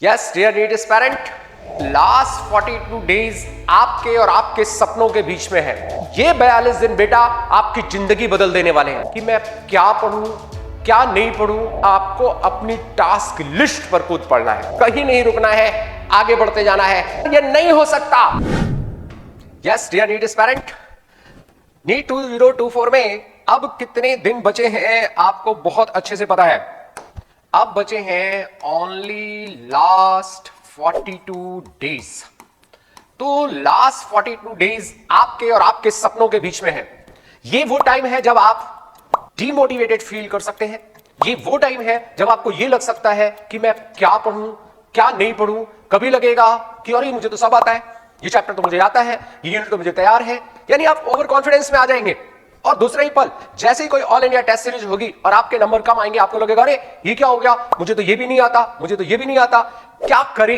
Yes dear NEET aspirant, last 42 days आपके और आपके सपनों के बीच में है। ये 42 दिन बेटा आपकी जिंदगी बदल देने वाले हैं कि मैं क्या पढ़ूं क्या नहीं पढ़ूं। आपको अपनी टास्क लिस्ट पर कूद पड़ना है, कहीं नहीं रुकना है, आगे बढ़ते जाना है। ये नहीं हो सकता। Yes dear NEET aspirant, NEET 2024 में अब कितने दिन बचे हैं आपको बहुत अच्छे से पता है। अब बचे हैं ओनली लास्ट 42 डेज। तो लास्ट 42 डेज आपके और आपके सपनों के बीच में है। ये वो टाइम है जब आप डीमोटिवेटेड फील कर सकते हैं। ये वो टाइम है जब आपको ये लग सकता है कि मैं क्या पढ़ूं क्या नहीं पढ़ूं। कभी लगेगा कि अरे मुझे तो सब आता है, ये चैप्टर तो मुझे आता है, ये यूनिट तो मुझे तैयार है। यानी आप ओवर कॉन्फिडेंस में आ जाएंगे और दूसरा ही पल जैसे ही कोई ऑल इंडिया टेस्ट सीरीज होगी और आपके नंबर कम आएंगे, आपको लगेगा अरे ये क्या हो गया, मुझे तो ये भी नहीं आता, मुझे तो ये भी नहीं आता, क्या करें।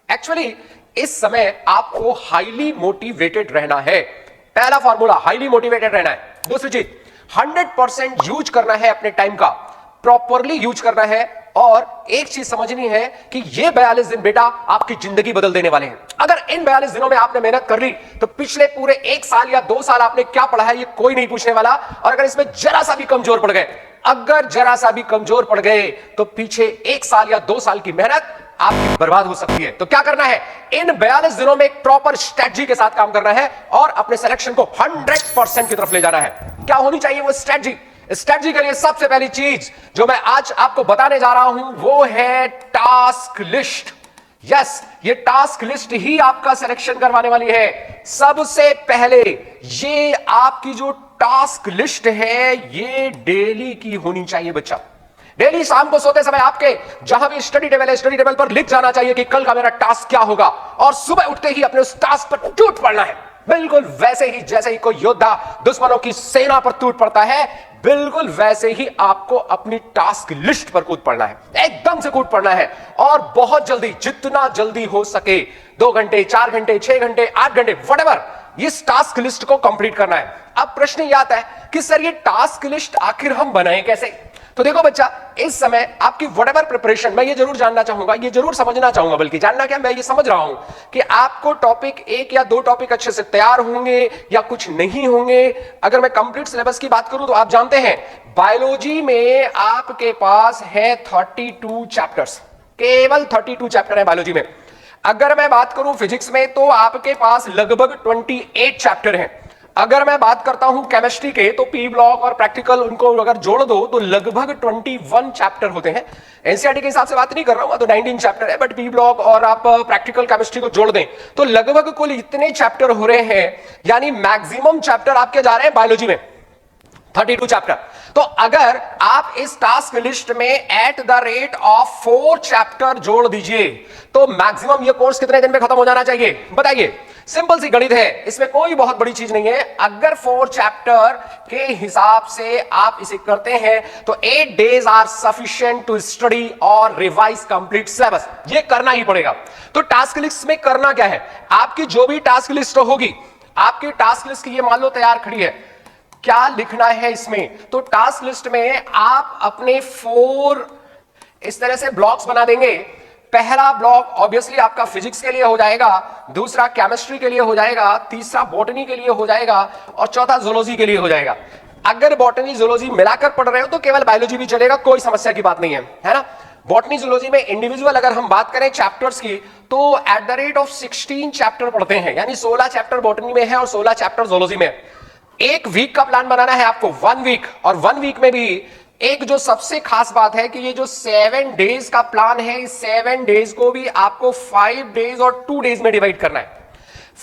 एक्चुअली इस समय आपको हाईली मोटिवेटेड रहना है। पहला फॉर्मूला, हाईली मोटिवेटेड रहना है। दूसरी चीज, 100% यूज करना है अपने टाइम का, प्रॉपरली यूज करना है। और एक चीज समझनी है कि ये 42 दिन बेटा आपकी जिंदगी बदल देने वाले हैं। अगर इन 42 दिनों में आपने मेहनत कर ली तो पिछले पूरे 1 साल या 2 साल आपने क्या पढ़ा है ये कोई नहीं पूछने वाला। और अगर इसमें जरा सा भी कमजोर पड़ गए, अगर जरा सा भी कमजोर पड़ गए तो पीछे 1 साल या 2 साल की मेहनत आपकी बर्बाद हो सकती है। तो क्या करना है, इन 42 दिनों में एक प्रॉपर स्ट्रेटजी के साथ काम करना है और अपने सिलेक्शन को 100% की तरफ ले जाना है। क्या होनी चाहिए वो स्ट्रेटजी? स्ट्रेटजी के लिए सबसे पहली चीज जो मैं आज आपको बताने जा रहा हूं वो है टास्क लिस्ट। यस, ये टास्क लिस्ट ही आपका सिलेक्शन करवाने वाली है। सबसे पहले ये आपकी जो टास्क लिस्ट है ये डेली की होनी चाहिए बच्चा। डेली शाम को सोते समय आपके जहां भी स्टडी टेबल है, स्टडी टेबल पर लिख जाना चाहिए कि कल का मेरा टास्क क्या होगा। और सुबह उठते ही अपने उस टास्क पर टूट पड़ना है, बिल्कुल वैसे ही जैसे ही कोई योद्धा दुश्मनों की सेना पर टूट पड़ता है, बिल्कुल वैसे ही आपको अपनी टास्क लिस्ट पर कूद पड़ना है। एकदम से कूद पड़ना है और बहुत जल्दी, जितना जल्दी हो सके, 2 घंटे 4 घंटे 6 घंटे 8 घंटे व्हाटएवर, इस टास्क लिस्ट को कंप्लीट करना है। अब प्रश्न ये आता है कि सर ये टास्क लिस्ट आखिर हम बनाएं कैसे? तो देखो बच्चा, इस समय आपकी व्हाटएवर प्रिपरेशन, मैं ये जरूर जानना चाहूंगा, ये जरूर समझना चाहूंगा, बल्कि जानना क्या, मैं ये समझ रहा हूं कि आपको टॉपिक 1 या 2 टॉपिक अच्छे से तैयार होंगे या कुछ नहीं होंगे। अगर मैं कंप्लीट सिलेबस की बात करूं तो आप जानते हैं बायोलॉजी में आपके पास है 32 चैप्टर्स, केवल 32 चैप्टर है बायोलॉजी में। अगर मैं बात करूं फिजिक्स में तो आपके पास लगभग 28 चैप्टर हैं। अगर मैं बात करता हूं केमिस्ट्री के तो पी ब्लॉक और प्रैक्टिकल उनको अगर जोड़ दो तो लगभग 21 चैप्टर होते हैं। एनसीईआरटी के हिसाब से बात नहीं कर रहा हूं, तो 19 चैप्टर है, बट पी ब्लॉक और आप प्रैक्टिकल केमिस्ट्री को जोड़ दें तो लगभग कुल इतने चैप्टर हो रहे हैं। यानी मैक्सिमम चैप्टर आपके जा रहे हैं बायोलॉजी में, 32 चैप्टर। तो अगर आप इस टास्क लिस्ट में at the rate of 4 chapter जोड़ दीजिए तो मैक्सिमम ये कोर्स कितने दिन में खत्म हो जाना चाहिए बताइए? सिंपल सी गणित है, इसमें कोई बहुत बड़ी चीज नहीं है। अगर 4 चैप्टर के हिसाब से आप इसे करते हैं तो 8 days are sufficient to study और रिवाइज कंप्लीट सिलेबस। ये करना ही पड़ेगा। तो टास्क लिस्ट में करना क्या है, आपकी जो भी टास्क लिस्ट होगी, आपकी टास्क लिस्ट की ये मान लो तैयार खड़ी है, क्या लिखना है इसमें? तो टास्क लिस्ट में आप अपने 4 इस तरह से ब्लॉक्स बना देंगे। पहला ब्लॉक ऑब्वियसली आपका फिजिक्स के लिए हो जाएगा, दूसरा केमिस्ट्री के लिए हो जाएगा, तीसरा बॉटनी के लिए हो जाएगा और चौथा जूलॉजी के लिए हो जाएगा। अगर बॉटनी जूलॉजी मिलाकर पढ़ रहे हो तो केवल बायोलॉजी भी चलेगा, कोई समस्या की बात नहीं है ना। बॉटनी जूलॉजी में इंडिविजुअल अगर हम बात करें चैप्टर्स की तो at the rate of 16 chapter पढ़ते हैं, यानी 16 चैप्टर बॉटनी में है और 16 चैप्टर जूलॉजी में। 1 वीक का प्लान बनाना है आपको, 1 वीक। और 1 वीक में भी एक जो सबसे खास बात है कि ये जो 7 डेज का प्लान है, इस 7 डेज को भी आपको 5 डेज और 2 डेज में डिवाइड करना है।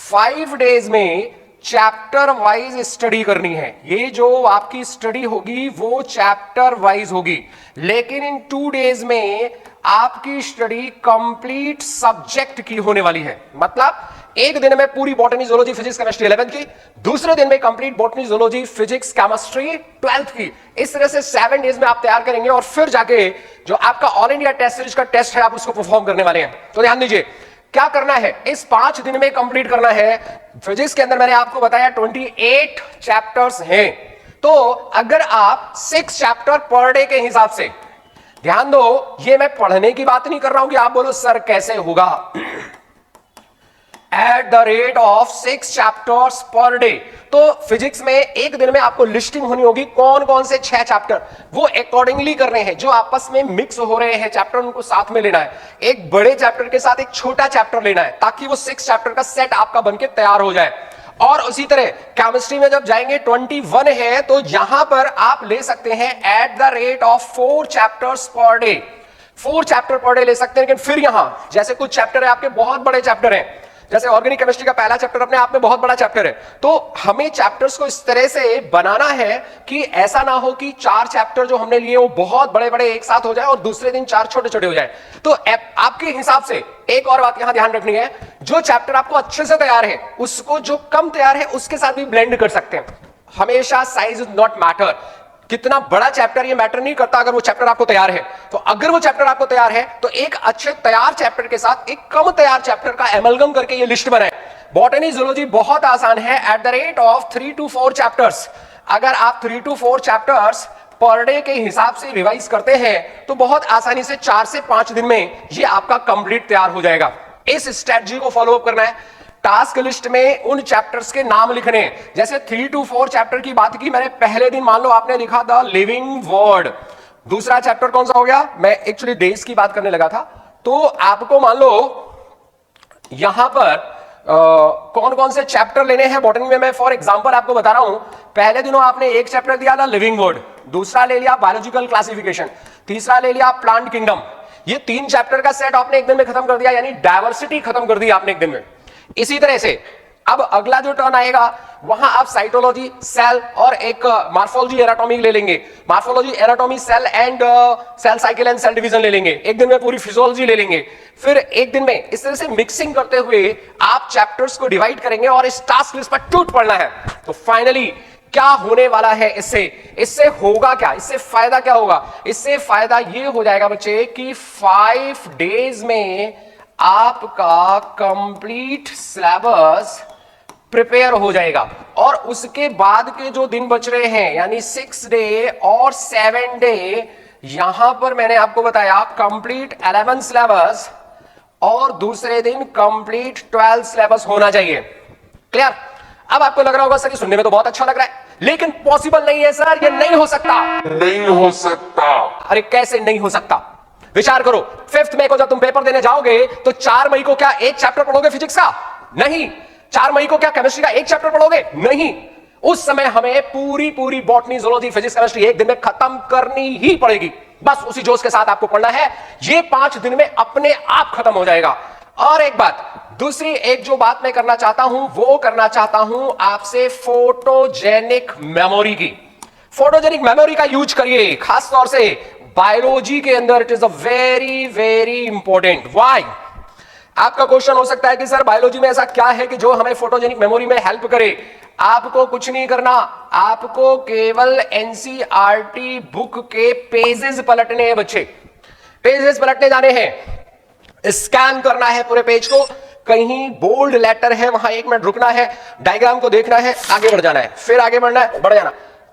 5 डेज में चैप्टर वाइज स्टडी करनी है। ये जो आपकी स्टडी होगी वो चैप्टर वाइज होगी, लेकिन इन 2 डेज में आपकी स्टडी कंप्लीट सब्जेक्ट की होने वाली है। मतलब एक दिन में पूरी botany zoology physics chemistry 11th की, दूसरे दिन में complete botany zoology physics chemistry 12th की। इस तरह से 7 डेज में आप तैयार करेंगे और फिर जाके जो आपका ऑल इंडिया टेस्ट सीरीज का टेस्ट है आप उसको परफॉर्म करने वाले हैं। तो ध्यान दीजिए क्या करना है, इस 5 दिन में कंप्लीट करना है। फिजिक्स के अंदर मैंने आपको बताया 28 चैप्टर्स हैं। तो अगर आप 6 चैप्टर पर डे के हिसाब से ध्यान दो, ये मैं पढ़ने की बात नहीं कर रहा हूं कि आप बोलो सर कैसे होगा। At the rate of 6 chapters per day. तो फिजिक्स में एक दिन में आपको लिस्टिंग होनी होगी कौन कौन से 6 चैप्टर, वो अकॉर्डिंगली करने हैं, जो आपस में मिक्स हो रहे हैं चैप्टर उनको साथ में लेना है। एक बड़े चैप्टर के साथ एक छोटा चैप्टर लेना है ताकि वो 6 चैप्टर का सेट आपका बनके तैयार हो जाए। और उसी तरह केमिस्ट्री में जब जाएंगे 21 है तो यहां पर आप ले सकते हैं at the rate of 4 chapters per day. 4 chapter per day ले सकते हैं। लेकिन फिर यहां जैसे कुछ चैप्टर है आपके बहुत बड़े चैप्टर हैं, जैसे ऑर्गेनिक केमिस्ट्री का पहला चैप्टर अपने आप में बहुत बड़ा चैप्टर है, तो हमें चैप्टर्स को इस तरह से बनाना है कि ऐसा ना हो कि 4 चैप्टर जो हमने लिए वो बहुत बड़े बड़े एक साथ हो जाए और दूसरे दिन 4 छोटे छोटे हो जाए। तो आपके हिसाब से एक और बात यहां ध्यान रखनी है, जो चैप्टर आपको अच्छे से तैयार है उसको जो कम तैयार है उसके साथ भी ब्लेंड कर सकते हैं। हमेशा साइज इज नॉट मैटर, कितना बड़ा चैप्टर ये मैटर नहीं करता अगर वो चैप्टर आपको तैयार है। तो अगर वो चैप्टर आपको तैयार है तो एक अच्छे तैयार चैप्टर के साथ एक कम तैयार चैप्टर का एमलगम करके ये लिस्ट बनाए। बॉटनी जूलॉजी बहुत आसान है, at the rate of 3 to 4 chapters. अगर आप 3 to 4 चैप्टर्स पर डे के हिसाब से रिवाइज करते हैं तो बहुत आसानी से 4 से 5 दिन में ये आपका कंप्लीट तैयार हो जाएगा। इस स्ट्रेटजी को फॉलो अप करना है। टास्क लिस्ट में उन चैप्टर्स के नाम लिखने, जैसे 3 to 4 चैप्टर की बात की मैंने, पहले दिन मान लो आपने लिखा था लिविंग वर्ड। दूसरा चैप्टर कौन सा हो गया, मैं एक्चुअली डेज की बात करने लगा था। तो आपको मान लो यहां पर कौन कौन से चैप्टर लेने हैं बॉटनी में, मैं फॉर एग्जांपल आपको बता रहा हूं। पहले दिनों आपने एक चैप्टर दिया था लिविंग वर्ड, दूसरा ले लिया बायोलॉजिकल क्लासिफिकेशन, तीसरा ले लिया प्लांट किंगडम। ये 3 चैप्टर का सेट आपने एक दिन में खत्म कर दिया, यानी डायवर्सिटी खत्म कर दी आपने एक दिन में। इसी तरह से अब अगला जो टर्न आएगा वहां आप साइटोलॉजी, सेल और एक मॉर्फोलॉजी एनाटॉमी ले लेंगे। Morphology, anatomy, cell and cell cycle and cell division ले लेंगे। एक दिन में पूरी फिजियोलॉजी ले लेंगे। फिर एक दिन में इस तरह से मिक्सिंग करते हुए आप चैप्टर्स को डिवाइड करेंगे और इस टास्क लिस्ट पर टूट पड़ना है। तो फाइनली क्या होने वाला है, इससे होगा क्या, इससे फायदा क्या होगा? इससे फायदा ये हो जाएगा बच्चे कि 5 डेज में आपका कंप्लीट सिलेबस प्रिपेयर हो जाएगा। और उसके बाद के जो दिन बच रहे हैं यानी 6 डे और 7 डे, यहां पर मैंने आपको बताया कंप्लीट 11 सिलेबस और दूसरे दिन कंप्लीट 12 सिलेबस होना चाहिए। क्लियर? अब आपको लग रहा होगा सर ये सुनने में तो बहुत अच्छा लग रहा है, लेकिन पॉसिबल नहीं है सर, ये नहीं हो सकता। नहीं हो सकता। अरे कैसे नहीं हो सकता? विचार करो, 5 मई को जब तुम पेपर देने जाओगे तो 4 मई को क्या एक चैप्टर पढ़ोगे फिजिक्स का? नहीं। 4 मई को क्या केमिस्ट्री का एक चैप्टर पढ़ोगे? नहीं। उस समय हमें पूरी बॉटनी, जूलॉजी, फिजिक्स, केमिस्ट्री एक दिन में खत्म करनी ही पड़ेगी। बस उसी जोश के साथ आपको पढ़ना है। ये 5 दिन में अपने आप खत्म हो जाएगा। और एक बात, दूसरी एक जो बात मैं करना चाहता हूं वो करना चाहता हूं आपसे फोटोजेनिक मेमोरी की। फोटोजेनिक मेमोरी का यूज करिए, खास तौर से बायोलॉजी के अंदर। It is a very very important. Why? आपका क्वेश्चन हो सकता है कि सर बायोलॉजी में ऐसा क्या है कि जो हमें फोटोजेनिक मेमोरी में हेल्प करे? आपको कुछ नहीं करना, आपको केवल एनसीईआरटी बुक के पेजेस पलटने हैं बच्चे। पेजेस पलटने जाने हैं, स्कैन करना है पूरे पेज को, कहीं बोल्ड लेटर है वहां 1 मिनट रुकना है, डायग्राम को देखना है, आगे बढ़ जाना है, फिर आगे बढ़ना है, बढ़ जाना।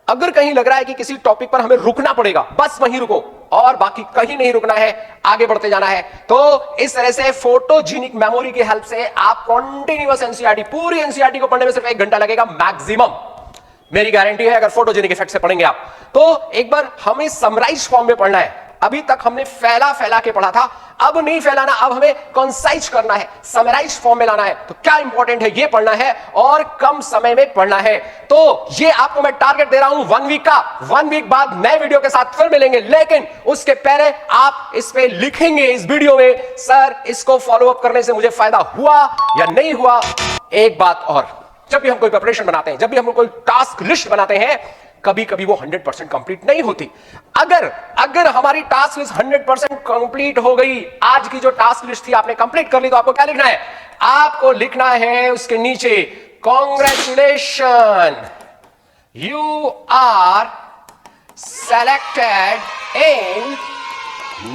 अगर कहीं लग रहा है कि किसी टॉपिक पर हमें रुकना पड़ेगा, बस वहीं रुको और बाकी कहीं नहीं रुकना है, आगे बढ़ते जाना है। तो इस तरह से फोटोजेनिक मेमोरी की हेल्प से आप कॉन्टिन्यूअस एनसीईआरटी, पूरी एनसीईआरटी को पढ़ने में सिर्फ 1 घंटा लगेगा मैक्सिमम। मेरी गारंटी है अगर फोटोजेनिक इफेक्ट से पढ़ेंगे आप तो। एक बार हमें समराइज फॉर्म में पढ़ना है। अभी तक हमने फैला के पढ़ा था, अब नहीं फैलाना, अब हमें कंसाइज करना है, समराइज फॉर्म में लाना है। तो क्या इंपॉर्टेंट है ये पढ़ना है और कम समय में पढ़ना है। तो ये आपको मैं टारगेट दे रहा हूं 1 वीक का। 1 वीक बाद नए वीडियो के साथ फिर मिलेंगे, लेकिन उसके पहले आप इस पे लिखेंगे इस वीडियो में, सर इसको फॉलो अप करने से मुझे फायदा हुआ या नहीं हुआ। एक बात और, जब भी हम कोई प्रिपरेशन बनाते हैं, जब भी हम कोई टास्क लिस्ट बनाते हैं, कभी कभी वो 100% कंप्लीट नहीं होती। अगर हमारी टास्क लिस्ट 100% कंप्लीट हो गई, आज की जो टास्क लिस्ट थी आपने कंप्लीट कर ली, तो आपको क्या लिखना है? आपको लिखना है उसके नीचे congratulation, you are selected in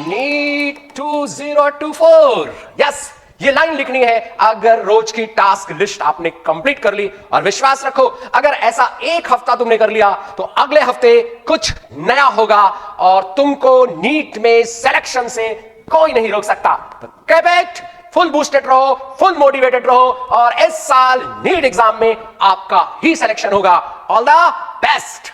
NEET 2024। Yes, ये लाइन लिखनी है अगर रोज की टास्क लिस्ट आपने कंप्लीट कर ली। और विश्वास रखो, अगर ऐसा एक हफ्ता तुमने कर लिया तो अगले हफ्ते कुछ नया होगा और तुमको नीट में सिलेक्शन से कोई नहीं रोक सकता। तो कीप इट, फुल बूस्टेड रहो, फुल मोटिवेटेड रहो और इस साल नीट एग्जाम में आपका ही सिलेक्शन होगा। All the best.